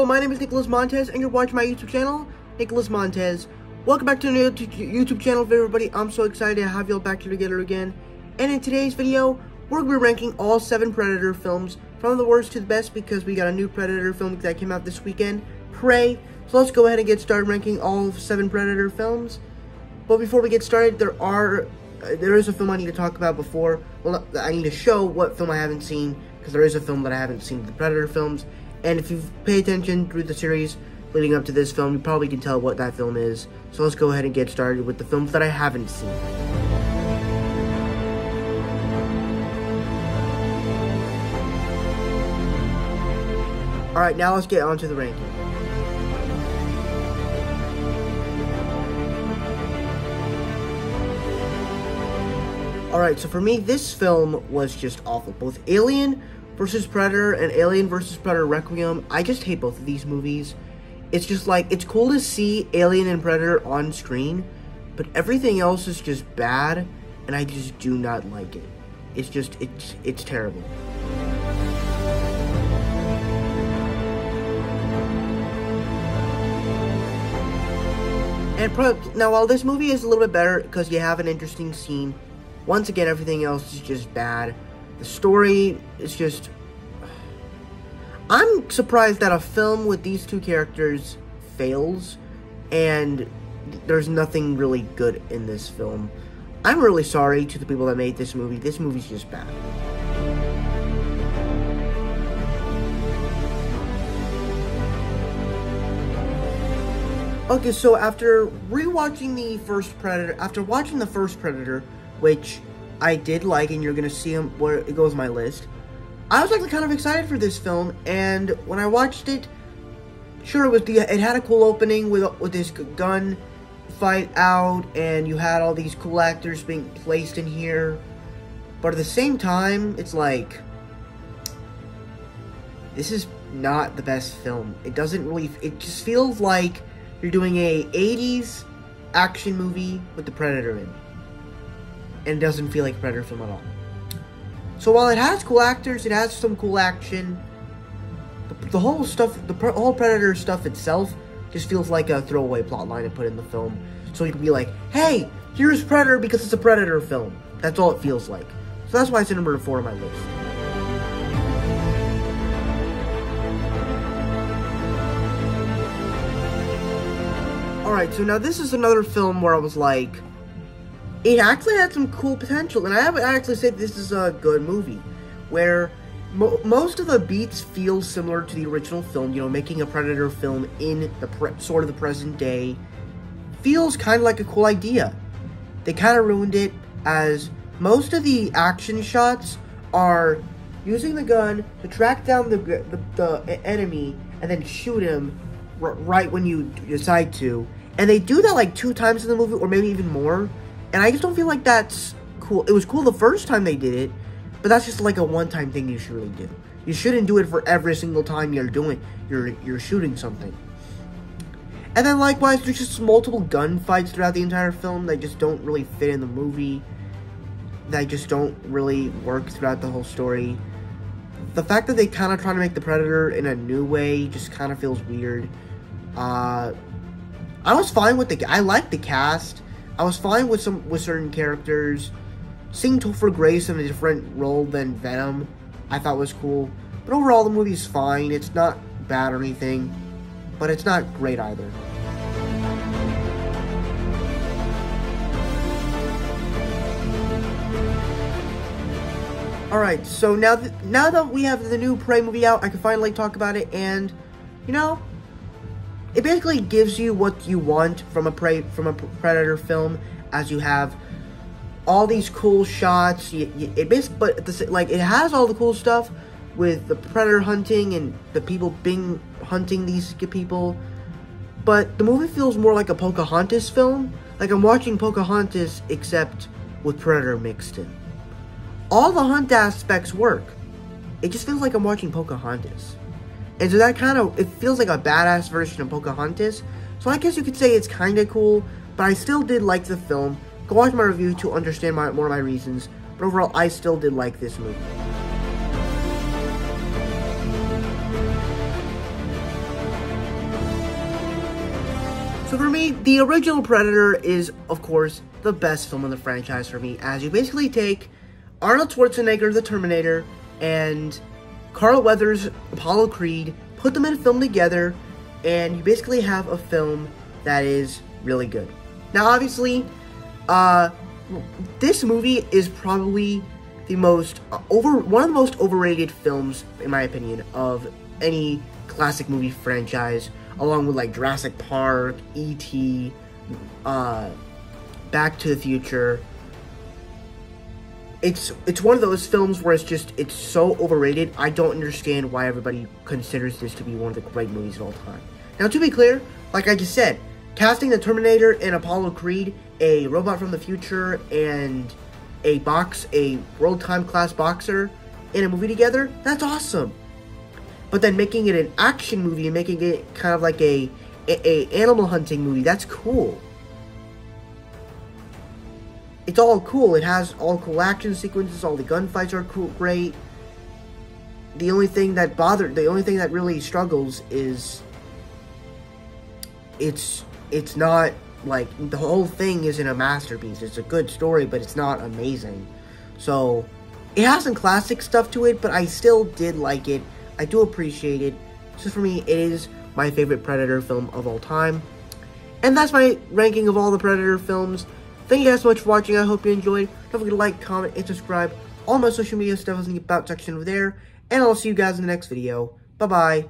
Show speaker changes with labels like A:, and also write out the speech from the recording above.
A: my name is Nicholas Montez, and you're watching my YouTube channel, Nicholas Montez. Welcome back to the new YouTube channel, everybody. I'm so excited to have y'all back here together again. And in today's video, we're going to be ranking all 7 Predator films from the worst to the best, because we got a new Predator film that came out this weekend, Prey. So let's go ahead and get started ranking all 7 Predator films. But before we get started, there is a film I need to talk about before. Well, I need to show what film I haven't seen, because there is a film that I haven't seen, the Predator films. And if you've paid attention through the series leading up to this film, you probably can tell what that film is. So let's go ahead and get started with the films that I haven't seen. Alright, now let's get on to the ranking. Alright, so for me, this film was just awful. Both Alien vs. Predator and Alien vs. Predator Requiem, I just hate both of these movies. It's just like, it's cool to see Alien and Predator on screen, but everything else is just bad, and I just do not like it. It's just, it's terrible. And now, while this movie is a little bit better because you have an interesting scene, once again, everything else is just bad. The story is just... I'm surprised that a film with these two characters fails, and there's nothing really good in this film. I'm really sorry to the people that made this movie. This movie's just bad. Okay, so after rewatching the first Predator, after watching the first Predator, which I did like, and you're gonna see where it goes in my list, I was actually kind of excited for this film. And when I watched it, sure, it had a cool opening with this gun fight out, and you had all these cool actors being placed in here, but at the same time, it's like, this is not the best film. It doesn't really, it just feels like you're doing a 80s action movie with the Predator in, and it doesn't feel like a Predator film at all. So while it has cool actors, it has some cool action, the whole stuff, the whole Predator stuff itself just feels like a throwaway plot line to put in the film. So you can be like, hey, here's Predator because it's a Predator film. That's all it feels like. So that's why it's at number 4 on my list. Alright, so now this is another film where I was like, it actually had some cool potential, and I would actually say this is a good movie, where most of the beats feel similar to the original film. You know, making a Predator film in the sort of the present day feels kind of like a cool idea. They kind of ruined it, as most of the action shots are using the gun to track down the enemy and then shoot him right when you decide to. And they do that like 2 times in the movie, or maybe even more. And I just don't feel like that's cool. It was cool the first time they did it, but that's just like a one-time thing you should really do. You shouldn't do it for every single time you're shooting something. And then likewise, there's just multiple gunfights throughout the entire film that just don't really fit in the movie, that just don't really work throughout the whole story. The fact that they kind of try to make the Predator in a new way just kind of feels weird. I was fine with I liked the cast. I was fine with certain characters. Seeing Topher Grace in a different role than Venom, I thought was cool. But overall, the movie's fine. It's not bad or anything, but it's not great either. Alright, so now that we have the new Prey movie out, I can finally talk about it, and, you know, it basically gives you what you want from a Predator film, as you have all these cool shots. It has all the cool stuff with the Predator hunting and the people hunting these people, but the movie feels more like a Pocahontas film. Like I'm watching Pocahontas, except with Predator mixed in. All the hunt aspects work. It just feels like I'm watching Pocahontas. And so that it feels like a badass version of Pocahontas. So I guess you could say it's kind of cool, but I still did like the film. Go watch my review to understand more of my reasons. But overall, I still did like this movie. So for me, the original Predator is, of course, the best film in the franchise for me, as you basically take Arnold Schwarzenegger, the Terminator, and Carl Weathers, Apollo Creed, put them in a film together, and you basically have a film that is really good. Now, obviously, this movie is probably the one of the most overrated films, in my opinion, of any classic movie franchise, along with like Jurassic Park, E.T., Back to the Future. It's one of those films where it's so overrated. I don't understand why everybody considers this to be one of the great movies of all time. Now, to be clear, like I just said, casting the Terminator and Apollo Creed, a robot from the future, and a world time class boxer in a movie together, that's awesome. But then making it an action movie and making it kind of like a animal hunting movie, that's cool. It's all cool. It has all cool action sequences. All the gunfights are cool, great. The only thing that really struggles is it's not like the whole thing isn't a masterpiece. It's a good story, but it's not amazing. So it has some classic stuff to it, but I still did like it. I do appreciate it. So for me, it is my favorite Predator film of all time. And that's my ranking of all the Predator films. Thank you guys so much for watching. I hope you enjoyed. Don't forget to like, comment, and subscribe. All my social media stuff is in the About section over there. And I'll see you guys in the next video. Bye-bye.